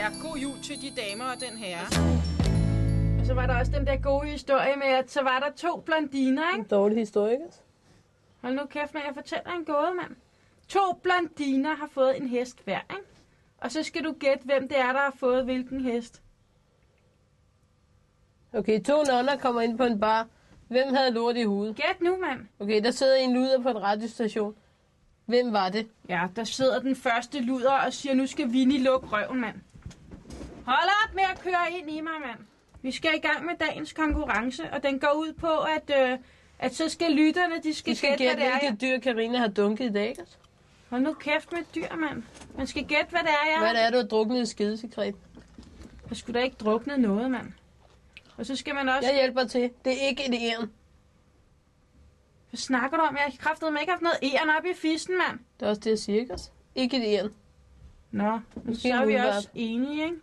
Ja, god jul til de damer og den herre. Og så var der også den der gode historie med, at så var der 2 blondiner, ikke? En dårlig historie, ikke? Hold nu kæft, når jeg fortæller en gåde, mand. 2 blondiner har fået en hest hver, ikke? Og så skal du gætte, hvem det er, der har fået hvilken hest. Okay, 2 nonner kommer ind på en bar. Hvem havde lort i hovedet? Gæt nu, mand. Okay, der sidder en luder på en radiostation. Hvem var det? Ja, der sidder den første luder og siger, nu skal Vinnie lukke røven, mand. Hold op med at køre ind i mig, mand. Vi skal i gang med dagens konkurrence, og den går ud på, at så skal lytterne, de skal gætte, hvad det er. Hvilket dyr Karina har dunket i dag, ikke? Hold nu kæft med dyr, mand. Man skal gætte, hvad det er, jeg Hvad er det, du har druknet i skidesekret? Jeg skulle da ikke druknet noget, mand. Og så skal man også... Jeg hjælper til. Det er ikke et æren. Hvad snakker du om? Jeg har kraftedeme ikke haft noget æren op i fissen, mand. Det er også det, jeg siger, ikke? Ikke et æren. Nå, så er vi også enige, ikke?